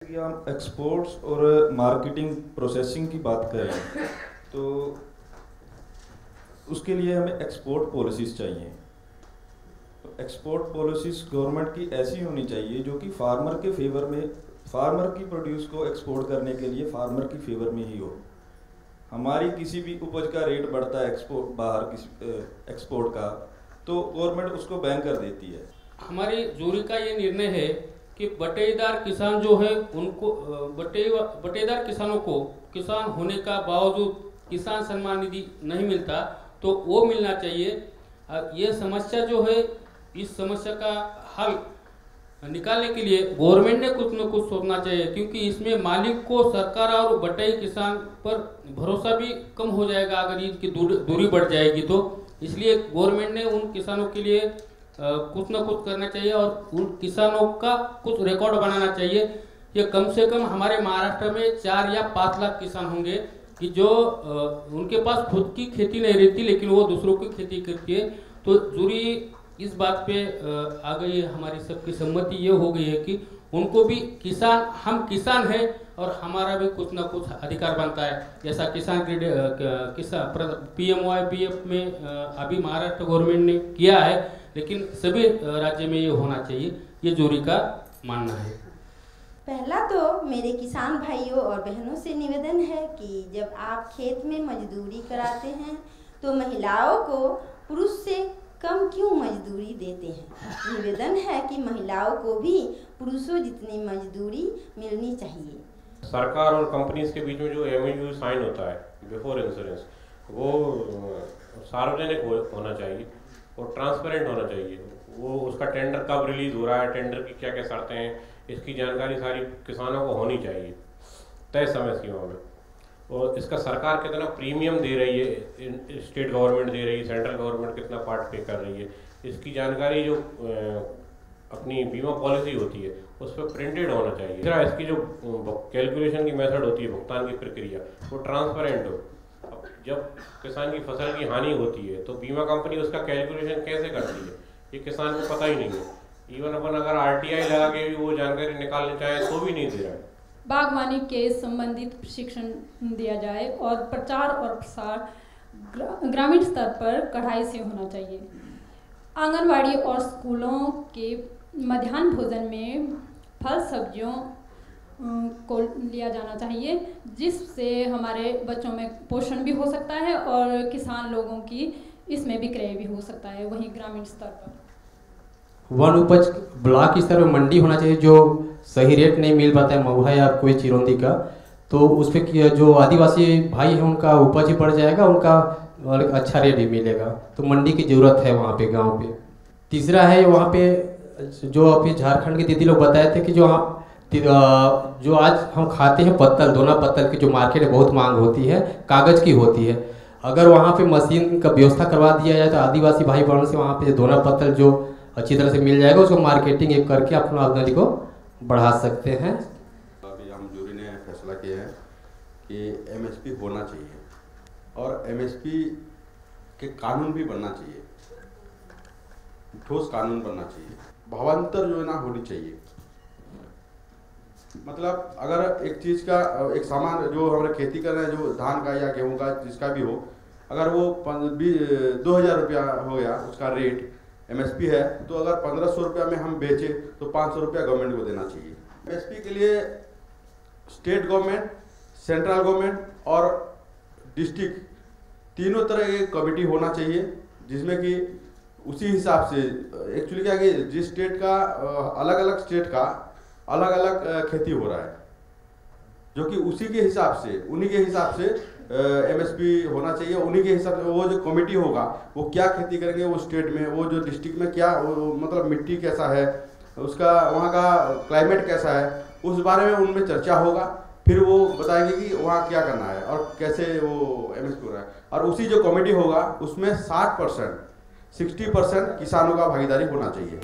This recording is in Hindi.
कि हम एक्सपोर्ट्स और मार्केटिंग प्रोसेसिंग की बात करें तो उसके लिए हमें एक्सपोर्ट पॉलिसीज़ चाहिए। तो एक्सपोर्ट पॉलिसीज़ गवर्नमेंट की ऐसी होनी चाहिए जो कि फार्मर के फेवर में, फार्मर की प्रोड्यूस को एक्सपोर्ट करने के लिए फार्मर की फेवर में ही हो। हमारी किसी भी उपज का रेट बढ़ता है एक्सपोर्ट बाहर किसी एक्सपोर्ट का, तो गवर्नमेंट उसको बैन कर देती है। हमारी जूरी का ये निर्णय है कि बटेदार किसान जो है उनको बटेदार किसानों को किसान होने का बावजूद किसान सम्मान निधि नहीं मिलता तो वो मिलना चाहिए। ये समस्या जो है, इस समस्या का हल निकालने के लिए गवर्नमेंट ने कुछ न कुछ सोचना चाहिए, क्योंकि इसमें मालिक को सरकार और बटाई किसान पर भरोसा भी कम हो जाएगा अगर इनकी दूरी बढ़ जाएगी तो। इसलिए गवर्नमेंट ने उन किसानों के लिए कुछ न कुछ करना चाहिए और उन किसानों का कुछ रिकॉर्ड बनाना चाहिए। ये कम से कम हमारे महाराष्ट्र में 4 या 5 लाख किसान होंगे कि जो उनके पास खुद की खेती नहीं रहती लेकिन वो दूसरों की खेती करती है। तो जूरी इस बात पे आ गई है, हमारी सबकी सहमति ये हो गई है कि उनको भी किसान, हम किसान हैं और हमारा भी कुछ ना कुछ अधिकार बनता है। जैसा किसान PMYPF में अभी महाराष्ट्र गवर्नमेंट ने किया है, लेकिन सभी राज्य में ये होना चाहिए, ये जूरी का मानना है। पहला तो मेरे किसान भाइयों और बहनों से निवेदन है कि जब आप खेत में मजदूरी कराते हैं तो महिलाओं को पुरुष से कम क्यों मजदूरी देते हैं। निवेदन है कि महिलाओं को भी पुरुषों जितनी मजदूरी मिलनी चाहिए। सरकार और कंपनीज के बीच में जो MOU साइन होता है बिफोर इंश्योरेंस, वो सार्वजनिक होना चाहिए और ट्रांसपेरेंट होना चाहिए। वो उसका टेंडर कब रिलीज हो रहा है, टेंडर की क्या क्या शर्तें हैं, इसकी जानकारी सारी किसानों को होनी चाहिए तय समय सीमा में। और इसका सरकार कितना प्रीमियम दे रही है, स्टेट गवर्नमेंट दे रही है, सेंट्रल गवर्नमेंट कितना पार्ट पे कर रही है, इसकी जानकारी जो अपनी बीमा पॉलिसी होती है उस पर प्रिंटेड होना चाहिए। दूसरा, इसकी जो कैलकुलेशन की मेथड होती है, भुगतान की प्रक्रिया, वो ट्रांसपेरेंट हो। अब जब किसान की फसल की हानि होती है तो बीमा कंपनी उसका कैलकुलेशन कैसे करती है ये किसान को पता ही नहीं है। इवन अपन अगर RTI लगा के भी वो जानकारी निकालना चाहे तो भी नहीं दे रहा है। बागवानी के संबंधित प्रशिक्षण दिया जाए और प्रचार और प्रसार ग्रामीण स्तर पर कड़ाई से होना चाहिए। आंगनवाड़ी और स्कूलों के मध्याह्न भोजन में फल सब्जियों को लिया जाना चाहिए, जिससे हमारे बच्चों में पोषण भी हो सकता है और किसान लोगों की इसमें विक्रय भी हो सकता है। वहीं ग्रामीण स्तर पर वन उपज ब्लॉक स्तर पर मंडी होना चाहिए, जो सही रेट नहीं मिल पाता है महुआ या कोई चिरौंदी का, तो उस पर जो आदिवासी भाई हैं उनका उपज ही बढ़ जाएगा, उनका अच्छा रेट भी मिलेगा। तो मंडी की ज़रूरत है वहाँ पे गांव पे। तीसरा है वहाँ पे जो अभी झारखंड के दीदी लोग बताए थे कि जो आज हम खाते हैं पत्तल, दोना पत्तल की जो मार्केट में बहुत मांग होती है, कागज़ की होती है। अगर वहाँ पे मशीन का व्यवस्था करवा दिया जाए तो आदिवासी भाई बहनों से वहाँ पे दोना पत्तल जो अच्छी तरह से मिल जाएगा, उसको मार्केटिंग एक करके अपना आमदनी को बढ़ा सकते हैं। अभी हम जूरी ने फैसला किया है कि MSP होना चाहिए और MSP के कानून भी बनना चाहिए, ठोस कानून बनना चाहिए। भावांतर योजना होनी चाहिए। मतलब अगर एक चीज़ का, एक सामान जो हमारे खेती कर रहे हैं, जो धान का या गेहूं का जिसका भी हो, अगर वो 2000 रुपया हो गया उसका रेट MSP है, तो अगर 1500 रुपया में हम बेचे तो 500 रुपया गवर्नमेंट को देना चाहिए। MSP के लिए स्टेट गवर्नमेंट, सेंट्रल गवर्नमेंट और डिस्ट्रिक्ट तीनों तरह की कमेटी होना चाहिए, जिसमें कि उसी हिसाब से एक्चुअली क्या कि जिस स्टेट का अलग अलग स्टेट का अलग अलग खेती हो रहा है, जो कि उसी के हिसाब से, उन्हीं के हिसाब से MSP होना चाहिए। उन्हीं के हिसाब से वो जो कमेटी होगा वो क्या खेती करेंगे वो स्टेट में, वो जो डिस्ट्रिक्ट में क्या मतलब मिट्टी कैसा है, उसका वहाँ का क्लाइमेट कैसा है, उस बारे में उनमें चर्चा होगा। फिर वो बताएंगे कि वहाँ क्या करना है और कैसे वो MSP हो रहा है। और उसी जो कमेटी होगा उसमें 60% किसानों का भागीदारी होना चाहिए।